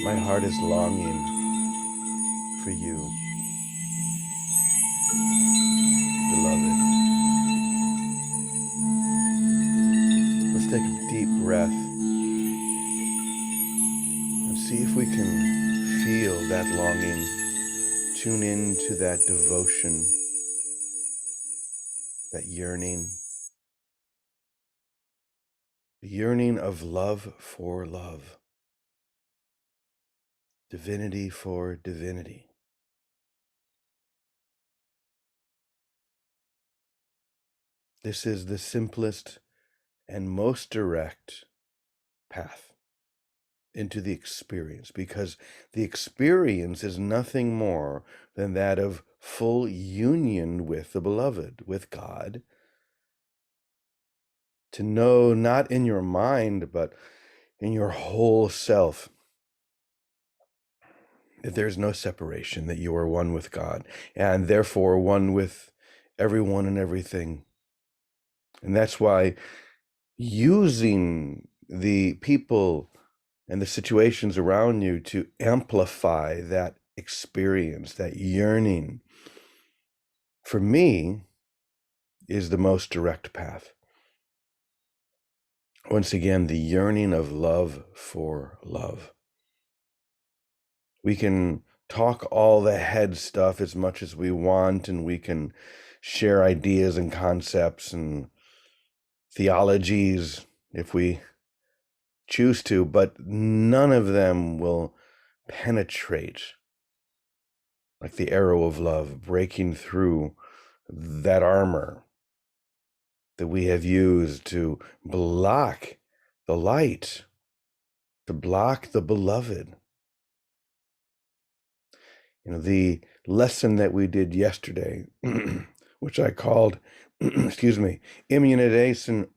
My heart is longing for you, beloved. Let's take a deep breath and see if we can feel that longing. Tune in to that devotion, that yearning, the yearning of love for love, divinity for divinity. This is the simplest and most direct path into the experience, because the experience is nothing more than that of full union with the beloved, with God. To know not in your mind, but in your whole self, that there's no separation, that you are one with God, and therefore one with everyone and everything. And that's why using the people and the situations around you to amplify that experience, that yearning, for me, is the most direct path. Once again, the yearning of love for love. We can talk all the head stuff as much as we want, and we can share ideas and concepts and theologies if we choose to, but none of them will penetrate like the arrow of love, breaking through that armor that we have used to block the light, to block the beloved. The lesson that we did yesterday, which I called, immunization,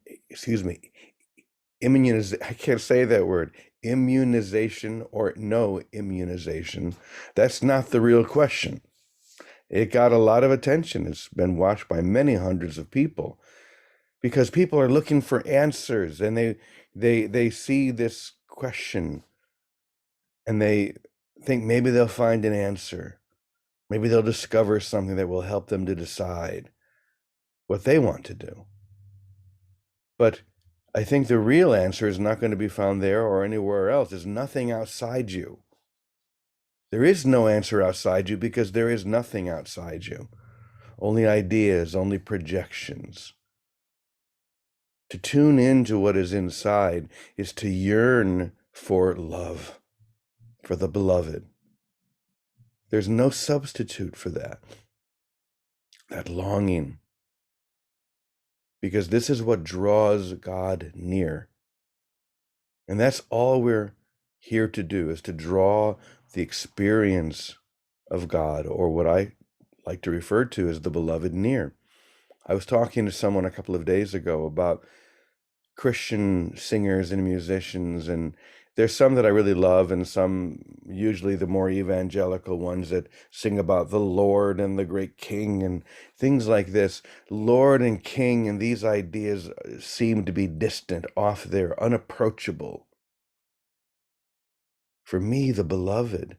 I can't say that word, immunization or no immunization. That's not the real question. It got a lot of attention. It's been watched by many hundreds of people because people are looking for answers, and they see this question and they think maybe they'll find an answer. Maybe they'll discover something that will help them to decide what they want to do. But I think the real answer is not going to be found there or anywhere else. There's nothing outside you. There is no answer outside you because there is nothing outside you. Only ideas, only projections. To tune into what is inside is to yearn for love, for the beloved. There's no substitute for that longing. Because this is what draws God near. And that's all we're here to do, is to draw the experience of God, or what I like to refer to as the beloved, near. I was talking to someone a couple of days ago about Christian singers and musicians, and there's some that I really love, and some, usually the more evangelical ones, that sing about the Lord and the great King and things like this. Lord and King, and these ideas seem to be distant, off there, unapproachable. For me, the beloved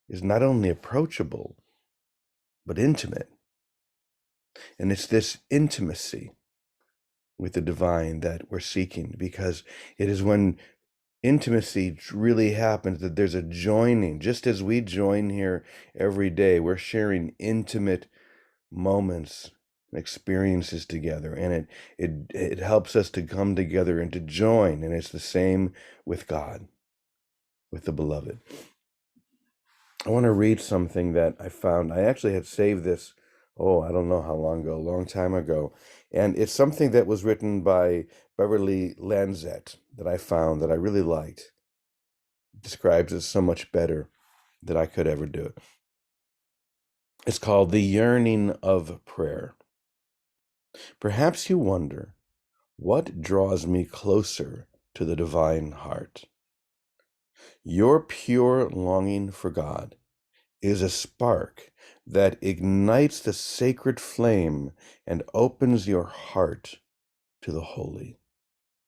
is not only approachable, but intimate. And it's this intimacy with the divine that we're seeking, because it is when intimacy really happens that there's a joining. Just as we join here every day, we're sharing intimate moments and experiences together, and it helps us to come together and to join. And it's the same with God, with the beloved. I want to read something that I found. I actually had saved this, I don't know how long ago, a long time ago. And it's something that was written by Beverly Lanzette that I found that I really liked. It describes it so much better than I could ever do it. It's called The Yearning of Prayer. Perhaps you wonder, what draws me closer to the divine heart? Your pure longing for God is a spark that ignites the sacred flame and opens your heart to the holy.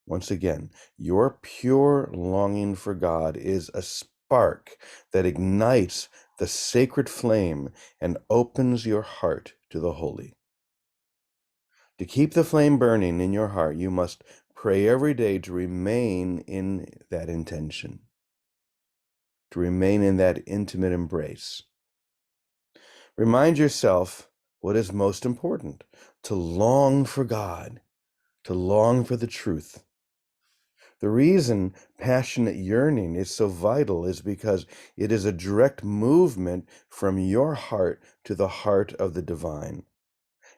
Once again, your pure longing for God is a spark that ignites the sacred flame and opens your heart to the holy. To keep the flame burning in your heart, you must pray every day to remain in that intention, to remain in that intimate embrace. Remind yourself what is most important: to long for God, to long for the truth. The reason passionate yearning is so vital is because it is a direct movement from your heart to the heart of the divine,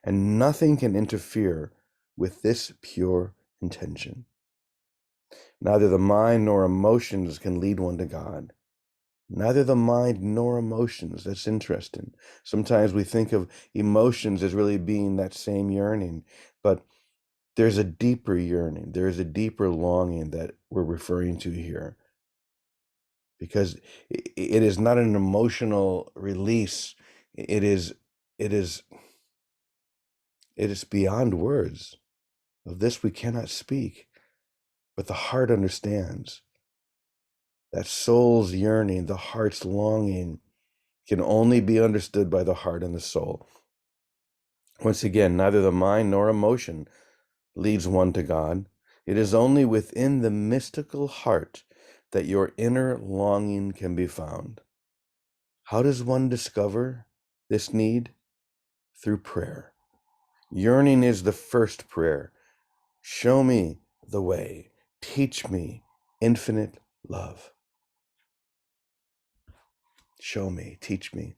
and nothing can interfere with this pure intention. Neither the mind nor emotions can lead one to God. Neither the mind nor emotions. That's interesting. Sometimes we think of emotions as really being that same yearning, but there's a deeper yearning. There's a deeper longing that we're referring to here, because it is not an emotional release. It is beyond words. Of this we cannot speak, but the heart understands. That soul's yearning, the heart's longing, can only be understood by the heart and the soul. Once again, neither the mind nor emotion leads one to God. It is only within the mystical heart that your inner longing can be found. How does one discover this need? Through prayer. Yearning is the first prayer. Show me the way. Teach me infinite love. Show me, teach me,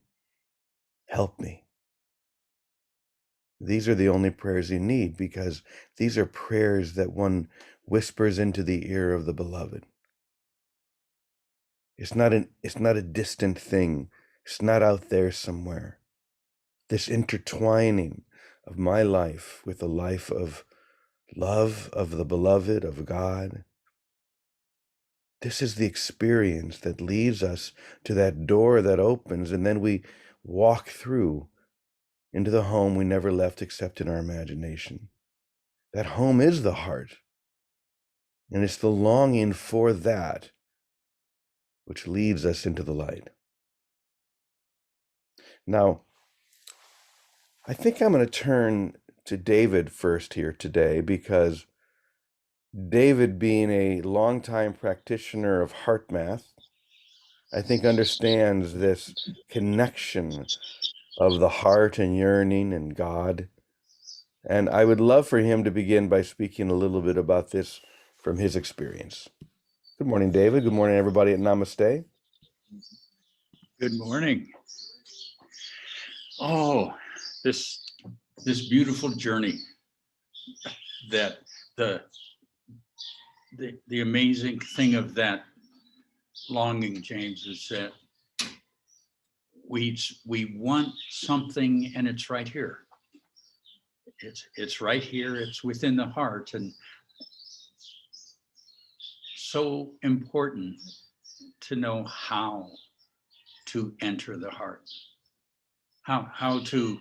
help me. These are the only prayers you need, because these are prayers that one whispers into the ear of the beloved. It's not a distant thing. It's not out there somewhere. This intertwining of my life with the life of love of the beloved, of God. This is the experience that leads us to that door that opens, and then we walk through into the home we never left except in our imagination. That home is the heart. And it's the longing for that which leads us into the light. Now, I think I'm going to turn to David first here today, because David, being a longtime practitioner of heart math, I think understands this connection of the heart and yearning and God. And I would love for him to begin by speaking a little bit about this from his experience. Good morning, David. Good morning, everybody at Namaste. Good morning. Oh, this beautiful journey that the amazing thing of that longing, James, is that we want something, and it's right here. It's right here. It's within the heart, and so important to know how to enter the heart, how to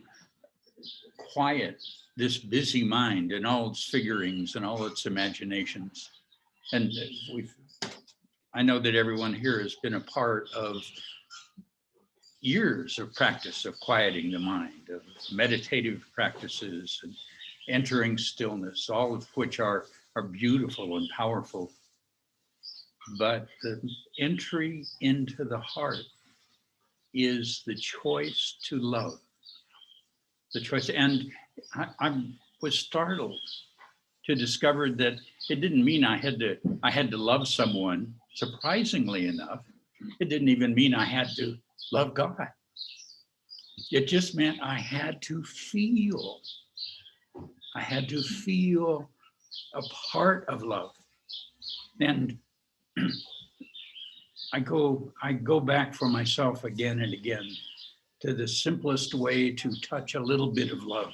quiet this busy mind and all its figurings and all its imaginations. And I know that everyone here has been a part of years of practice of quieting the mind, of meditative practices and entering stillness, all of which are beautiful and powerful. But the entry into the heart is the choice to love, the choice. And I was startled to discover that it didn't mean I had to love someone. Surprisingly enough, it didn't even mean I had to love God. It just meant I had to feel a part of love. And I go back for myself again and again to the simplest way to touch a little bit of love,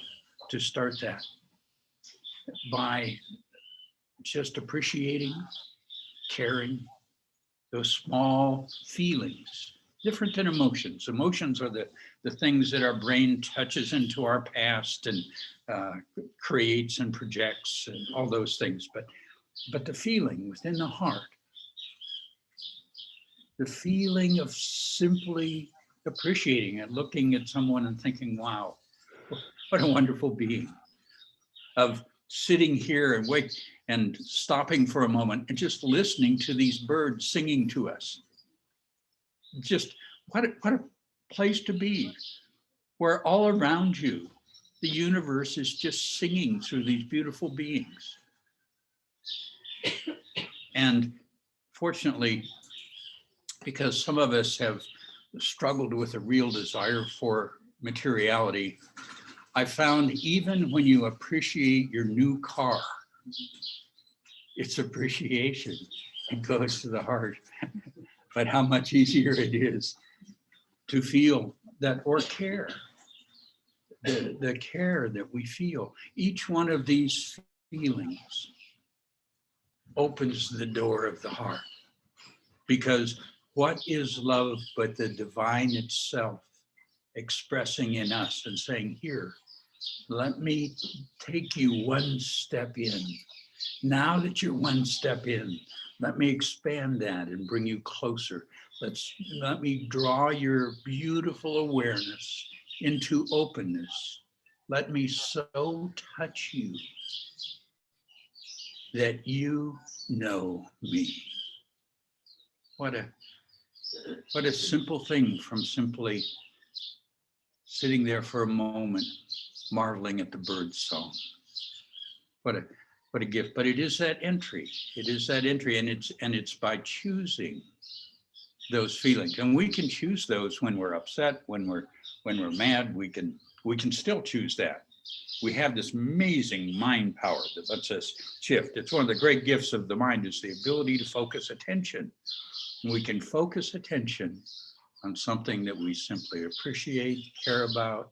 to start that by just appreciating, caring, those small feelings, different than emotions. Emotions are the things that our brain touches into our past and creates and projects and all those things. But the feeling within the heart, the feeling of simply appreciating it, looking at someone and thinking, wow, what a wonderful being, of sitting here and wait and stopping for a moment and just listening to these birds singing to us. Just what a place to be, where all around you, the universe is just singing through these beautiful beings. And fortunately, because some of us have struggled with a real desire for materiality, I found even when you appreciate your new car, it's appreciation. It goes to the heart. But how much easier it is to feel that, or care, the care that we feel. Each one of these feelings opens the door of the heart, because what is love but the divine itself expressing in us and saying, here, let me take you one step in. Now that you're one step in, let me expand that and bring you closer. Let me draw your beautiful awareness into openness. Let me so touch you that you know me. What a simple thing, from simply sitting there for a moment, marveling at the bird's song. What a gift. But it is that entry. It is that entry, and it's by choosing those feelings. And we can choose those when we're upset, when we're mad. We can still choose that. We have this amazing mind power that lets us shift. It's one of the great gifts of the mind, is the ability to focus attention. We can focus attention on something that we simply appreciate, care about,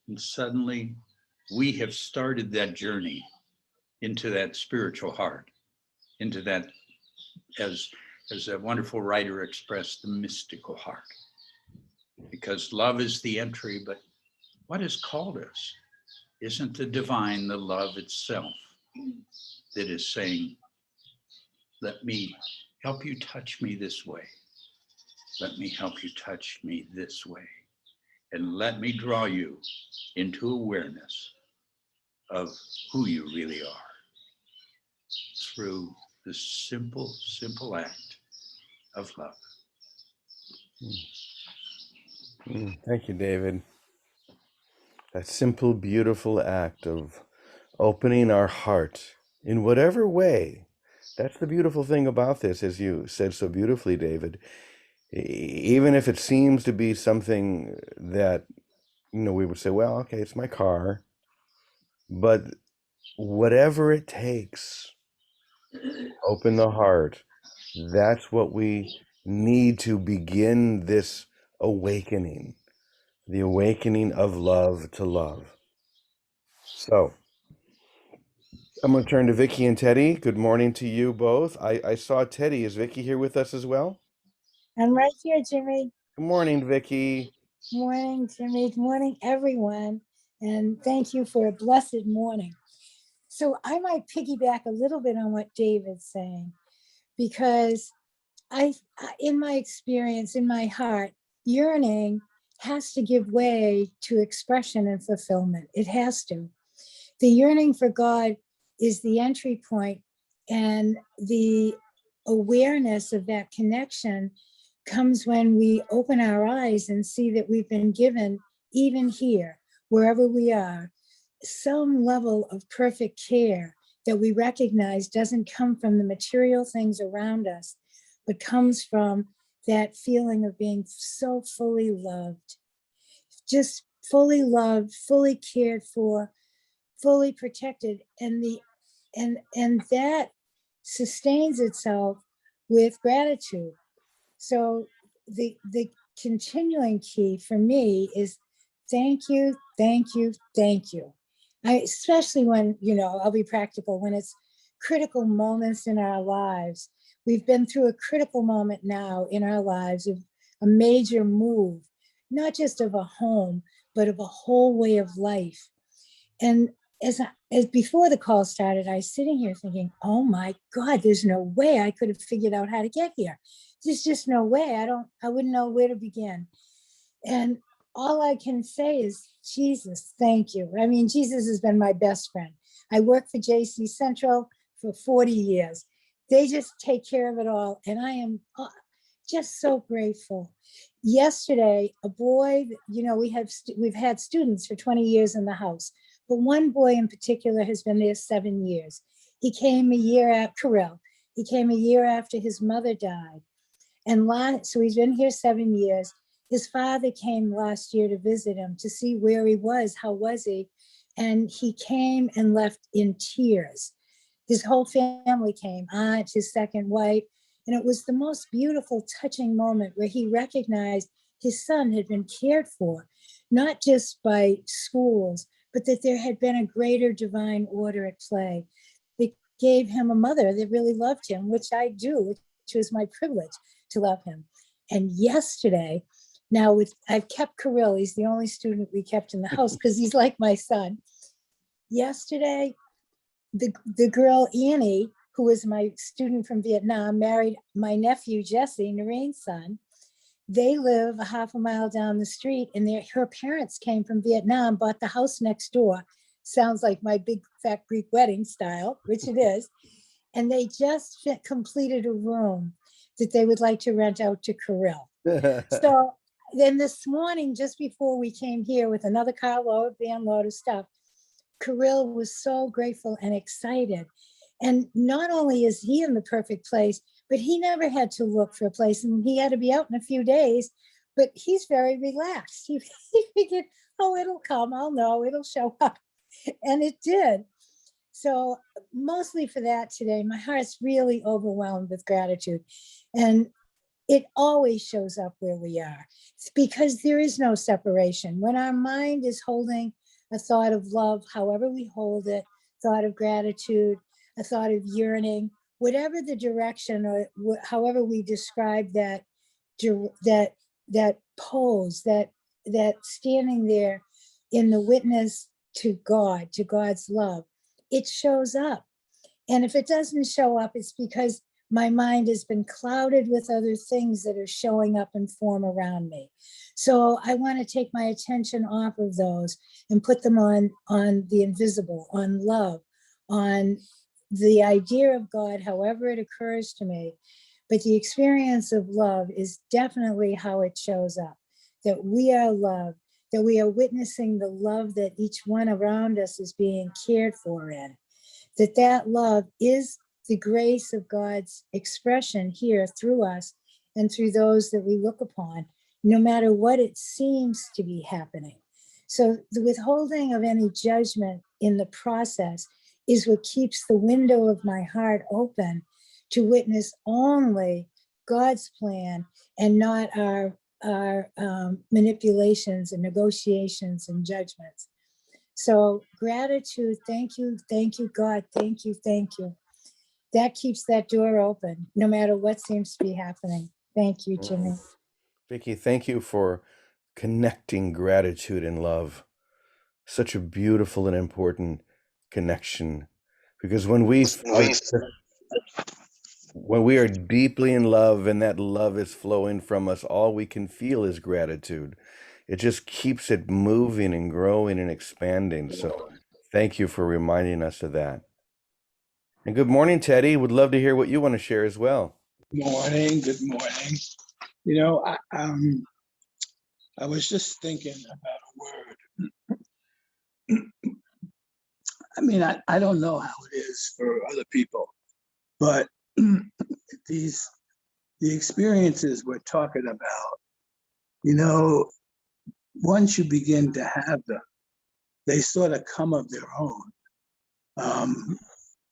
and suddenly we have started that journey into that spiritual heart, into that, as a wonderful writer expressed, the mystical heart. Because love is the entry, but what has called us isn't the divine, the love itself, that is saying, let me help you touch me this way. Let me help you touch me this way. And let me draw you into awareness of who you really are through the simple, simple act of love. Thank you, David. That simple, beautiful act of opening our heart in whatever way. That's the beautiful thing about this, as you said so beautifully, David. Even if it seems to be something that, we would say, well, okay, it's my car. But whatever it takes, open the heart. That's what we need to begin this awakening, the awakening of love to love. So I'm going to turn to Vicky and Teddy. Good morning to you both. I saw Teddy. Is Vicky here with us as well? I'm right here, Jimmy. Good morning, Vicky. Morning, Jimmy. Good morning, everyone. And thank you for a blessed morning. So I might piggyback a little bit on what David's saying, because in my experience, in my heart, yearning has to give way to expression and fulfillment. It has to. The yearning for God is the entry point, and the awareness of that connection comes when we open our eyes and see that we've been given, even here, wherever we are, some level of perfect care that we recognize doesn't come from the material things around us, but comes from that feeling of being so fully loved, just fully loved, fully cared for, fully protected. And that sustains itself with gratitude. So the continuing key for me is thank you, thank you, thank you. Especially when, I'll be practical, when it's critical moments in our lives. We've been through a critical moment now in our lives of a major move, not just of a home, but of a whole way of life. And as before the call started, I was sitting here thinking, oh my God, there's no way I could have figured out how to get here. there's just no way. I wouldn't know where to begin. And all I can say is, Jesus, thank you. I mean, Jesus has been my best friend. I worked for JC Central for 40 years. They just take care of it all. And I am just so grateful. Yesterday, a boy, you know, we've had students for 20 years in the house, but one boy in particular has been there 7 years. He came a year after Kirill. He came a year after his mother died. And so he's been here 7 years. His father came last year to visit him to see where he was, how was he? And he came and left in tears. His whole family came, aunt, his second wife. And it was the most beautiful, touching moment where he recognized his son had been cared for, not just by schools, but that there had been a greater divine order at play. They gave him a mother that really loved him, which I do, which was my privilege to love him. And yesterday, now I've kept Kirill, he's the only student we kept in the house because he's like my son. Yesterday, the girl Annie, who was my student from Vietnam, married my nephew Jesse, Noreen's son. They live a half a mile down the street, and her parents came from Vietnam, bought the house next door. Sounds like my big fat Greek wedding style, which it is. And they just completed a room that they would like to rent out to Kirill. So then this morning, just before we came here with another carload, van load of stuff, Kirill was so grateful and excited. And not only is he in the perfect place, but he never had to look for a place, and he had to be out in a few days, but he's very relaxed. He figured, oh, it'll come, I'll know, it'll show up. And it did. So mostly for that today, my heart's really overwhelmed with gratitude. And it always shows up where we are. It's because there is no separation. When our mind is holding a thought of love, however we hold it, thought of gratitude, a thought of yearning, whatever the direction or however we describe that pose, that standing there in the witness to God, to God's love, it shows up. And if it doesn't show up, it's because my mind has been clouded with other things that are showing up in form around me. So I want to take my attention off of those and put them on the invisible, on love, on the idea of God, however it occurs to me. But the experience of love is definitely how it shows up, that we are loved, that we are witnessing the love that each one around us is being cared for in, that love is the grace of God's expression here through us and through those that we look upon, no matter what it seems to be happening. So the withholding of any judgment in the process is what keeps the window of my heart open to witness only God's plan and not our manipulations and negotiations and judgments. So gratitude, thank you, God, thank you. That keeps that door open, no matter what seems to be happening. Thank you, Jimmy. Vicki, thank you for connecting gratitude and love. Such a beautiful and important connection. Because when we are deeply in love and that love is flowing from us, all we can feel is gratitude. It just keeps it moving and growing and expanding. So thank you for reminding us of that. And good morning, Teddy. Would love to hear what you want to share as well. Morning, good morning. You know, I was just thinking about a word. I mean, I don't know how it is for other people, but the experiences we're talking about, you know, once you begin to have them, they sort of come of their own.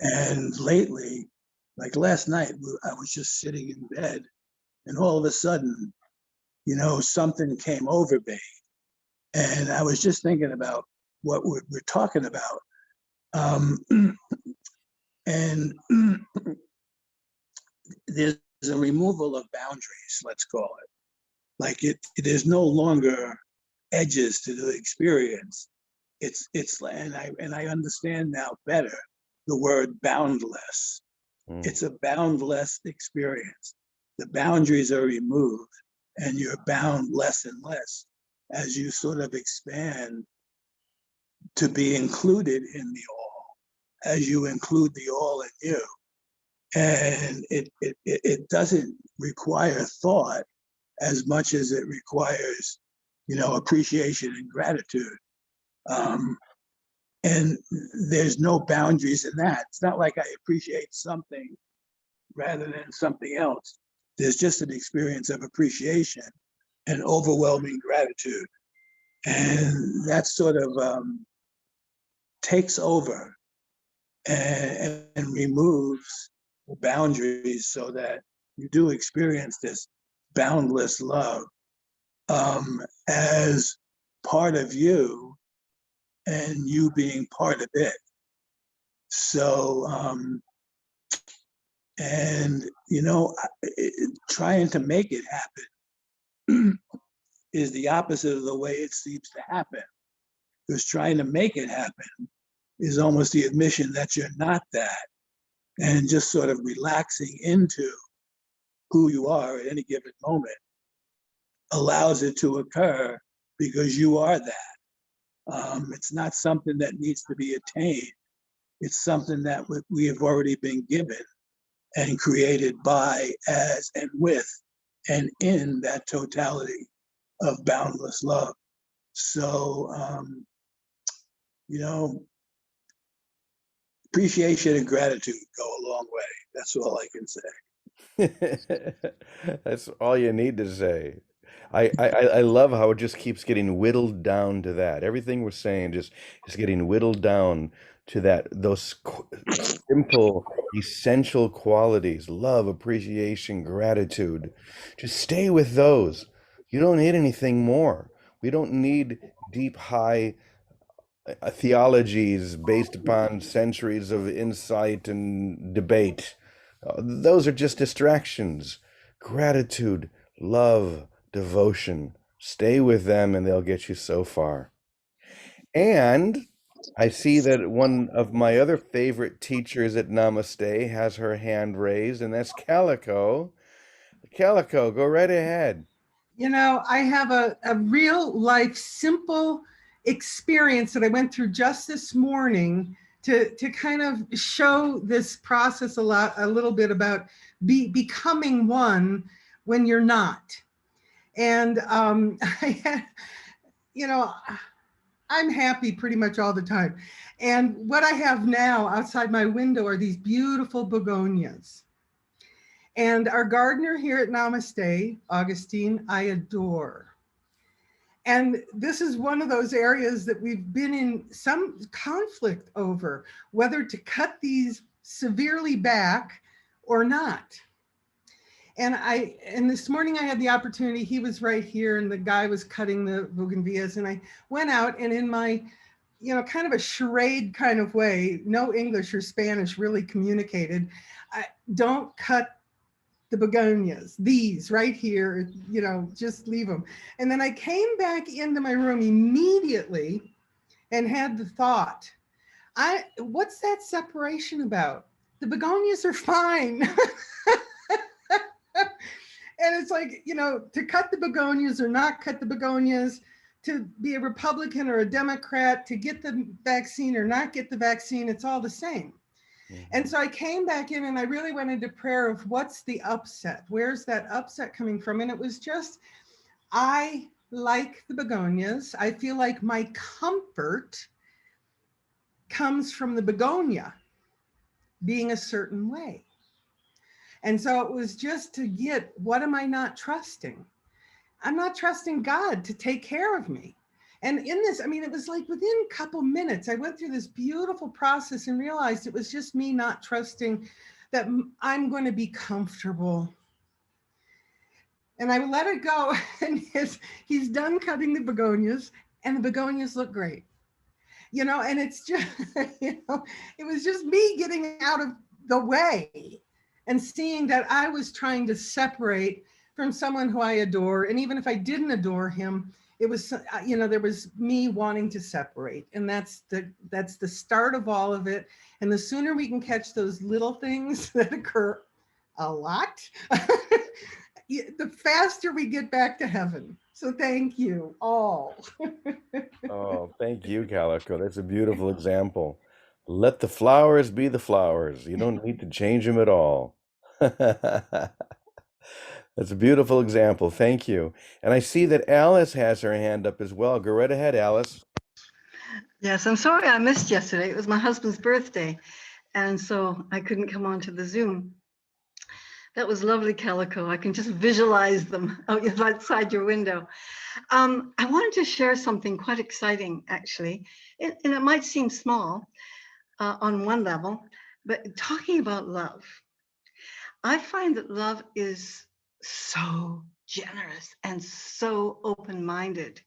And lately, like last night, I was just sitting in bed, and all of a sudden, you know, something came over me. And I was just thinking about what we're talking about. And there's a removal of boundaries, let's call it. Like there's no longer edges to the experience. And I understand now better the word boundless. It's a boundless experience. the boundaries are removed and you're bound less and less as you sort of expand to be included in the all, as you include the all in you. And it doesn't require thought as much as it requires, appreciation and gratitude. And there's no boundaries in that. It's not like I appreciate something rather than something else. There's just an experience of appreciation and overwhelming gratitude. And that sort of takes over and removes the boundaries so that you do experience this boundless love as part of you and you being part of it. So, trying to make it happen is the opposite of the way it seems to happen. Because trying to make it happen is almost the admission that you're not that, and just sort of relaxing into who you are at any given moment allows it to occur because you are that. It's not something that needs to be attained. It's something that we have already been given and created by, as, and with, and in that totality of boundless love. So, appreciation and gratitude go a long way. That's all I can say. That's all you need to say. I love how it just keeps getting whittled down to that. Everything we're saying just is getting whittled down to those simple, essential qualities: love, appreciation, gratitude. Just stay with those. You don't need anything more. We don't need deep, high theologies based upon centuries of insight and debate. Those are just distractions. Gratitude, love, devotion. Stay with them and they'll get you so far. And I see that one of my other favorite teachers at Namaste has her hand raised, and that's Calico. Calico, go right ahead. I have a real life simple experience that I went through just this morning to kind of show this process a little bit about becoming one when you're not. And I had, I'm happy pretty much all the time. And what I have now outside my window are these beautiful begonias. And our gardener here at Namaste, Augustine, I adore. And this is one of those areas that we've been in some conflict over, whether to cut these severely back or not. And this morning I had the opportunity, he was right here and the guy was cutting the bougainvilleas, and I went out and in my, kind of a charade kind of way, no English or Spanish really communicated, don't cut the begonias, these right here, just leave them. And then I came back into my room immediately and had the thought, what's that separation about? The begonias are fine. And it's like, to cut the begonias or not cut the begonias, to be a Republican or a Democrat, to get the vaccine or not get the vaccine, it's all the same. Mm-hmm. And so I came back in and I really went into prayer of what's the upset? Where's that upset coming from? And it was just, I like the begonias. I feel like my comfort comes from the begonia being a certain way. And so it was just to get, what am I not trusting? I'm not trusting God to take care of me. And in this, it was like within a couple minutes, I went through this beautiful process and realized it was just me not trusting that I'm going to be comfortable. And I let it go. And he's done cutting the begonias, and the begonias look great. And it's just, it was just me getting out of the way and seeing that I was trying to separate from someone who I adore. And even if I didn't adore him, it was, there was me wanting to separate. And that's the start of all of it. And the sooner we can catch those little things that occur, a lot, the faster we get back to heaven. So thank you all. Oh, thank you, Calico. That's a beautiful example. Let the flowers be the flowers. You don't need to change them at all. That's a beautiful example. Thank you. And I see that Alice has her hand up as well. Go right ahead, Alice. Yes, I'm sorry I missed yesterday. It was my husband's birthday, and so I couldn't come onto the Zoom. That was lovely, Calico. I can just visualize them outside your window. I wanted to share something quite exciting, actually, and it might seem small on one level, but talking about love, I find that love is so generous and so open-minded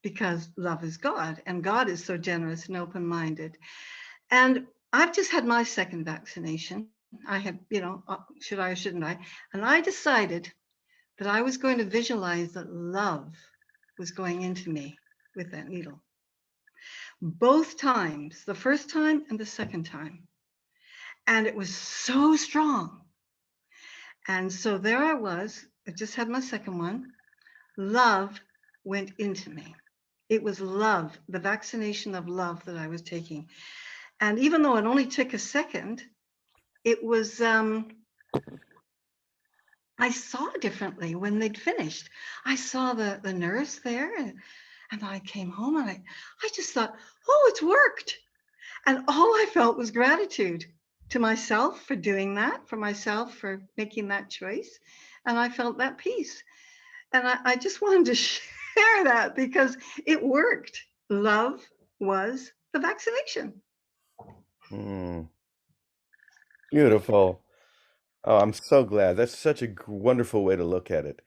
because love is God, and God is so generous and open-minded. And I've just had my second vaccination. I had, should I or shouldn't I? And I decided that I was going to visualize that love was going into me with that needle. Both times, the first time and the second time. And it was so strong. And so there I was, I just had my second one. Love went into me. It was love, the vaccination of love that I was taking. And even though it only took a second, it was, I saw differently when they'd finished. I saw the nurse there, and I came home and I just thought, oh, it's worked. And all I felt was gratitude to myself for doing that, for myself for making that choice. And I felt that peace. And I just wanted to share that because it worked. Love was the vaccination. Beautiful. Oh, I'm so glad. That's such a wonderful way to look at it.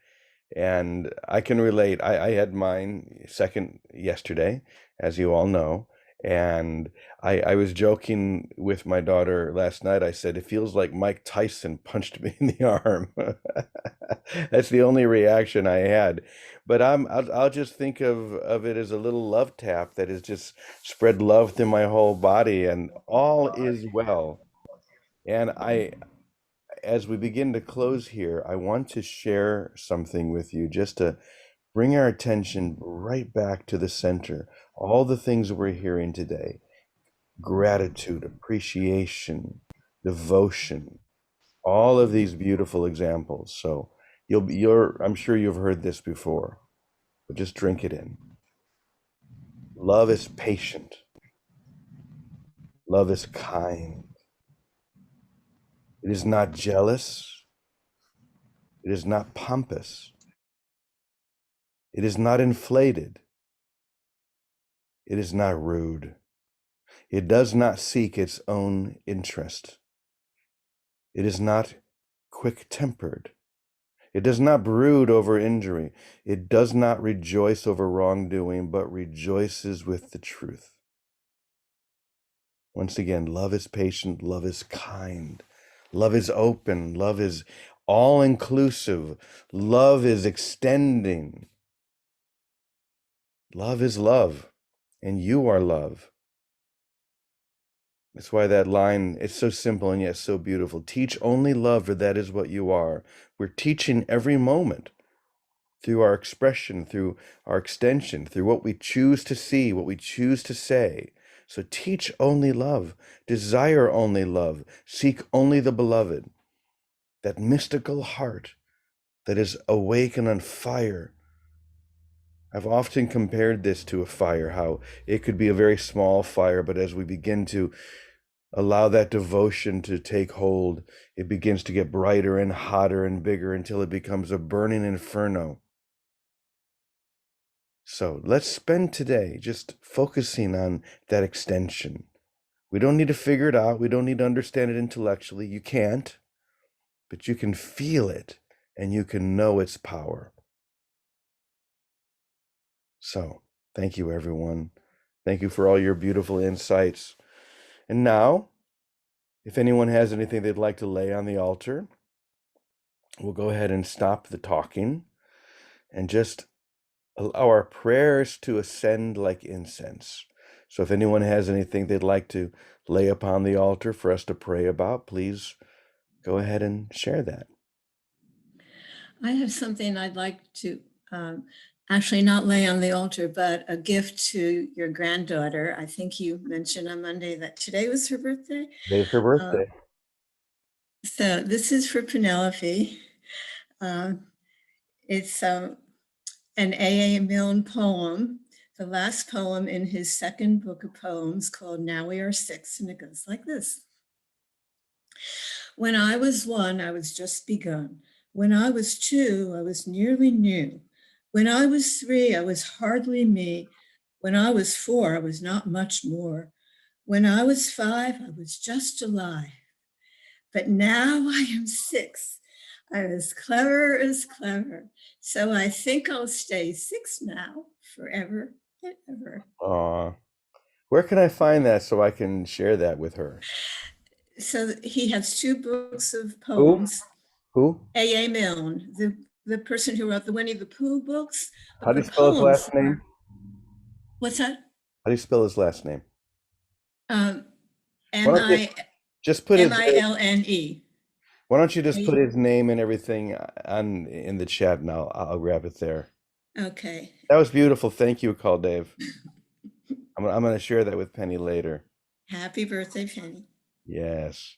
And I can relate. I had mine second yesterday, as you all know. And I was joking with my daughter last night. I said, it feels like Mike Tyson punched me in the arm. That's the only reaction I had. But I'll just think of it as a little love tap that has just spread love through my whole body, and all is well. And as we begin to close here, I want to share something with you just to bring our attention right back to the center. All the things we're hearing today: gratitude, appreciation, devotion, all of these beautiful examples. So I'm sure you've heard this before, but just drink it in. Love is patient. Love is kind. It is not jealous. It is not pompous. It is not inflated. It is not rude. It does not seek its own interest. It is not quick-tempered. It does not brood over injury. It does not rejoice over wrongdoing, but rejoices with the truth. Once again, love is patient, love is kind, love is open, love is all-inclusive, love is extending. Love is love, and you are love. That's why that line, it's so simple and yet so beautiful. Teach only love, for that is what you are. We're teaching every moment through our expression, through our extension, through what we choose to see, what we choose to say. So teach only love, desire only love, seek only the beloved. That mystical heart that is awake and on fire. I've often compared this to a fire, how it could be a very small fire, but as we begin to allow that devotion to take hold, it begins to get brighter and hotter and bigger until it becomes a burning inferno. So let's spend today just focusing on that extension. We don't need to figure it out. We don't need to understand it intellectually. You can't, but you can feel it and you can know its power. So thank you, everyone. Thank you for all your beautiful insights. And now, if anyone has anything they'd like to lay on the altar, we'll go ahead and stop the talking and just allow our prayers to ascend like incense. So if anyone has anything they'd like to lay upon the altar for us to pray about, please go ahead and share that. I have something I'd like to actually not lay on the altar, but a gift to your granddaughter. I think you mentioned on Monday that today was her birthday. Today's her birthday. So this is for Penelope. It's an A.A. Milne poem, the last poem in his second book of poems called Now We Are Six, and it goes like this. When I was one, I was just begun. When I was two, I was nearly new. When I was three, I was hardly me. When I was four, I was not much more. When I was five, I was just alive. But now I am six. I'm as clever as clever. So I think I'll stay six now, forever and ever. Aw. Where can I find that so I can share that with her? So he has two books of poems. Who? A.A. Milne, the person who wrote the Winnie the Pooh books. How do you spell his last name? What's that? How do you spell his last name? Why don't you just put his Milne. Why don't you just put his name and everything in the chat, and I'll grab it there. Okay. That was beautiful. Thank you, Call Dave. I'm going to share that with Penny later. Happy birthday, Penny. Yes.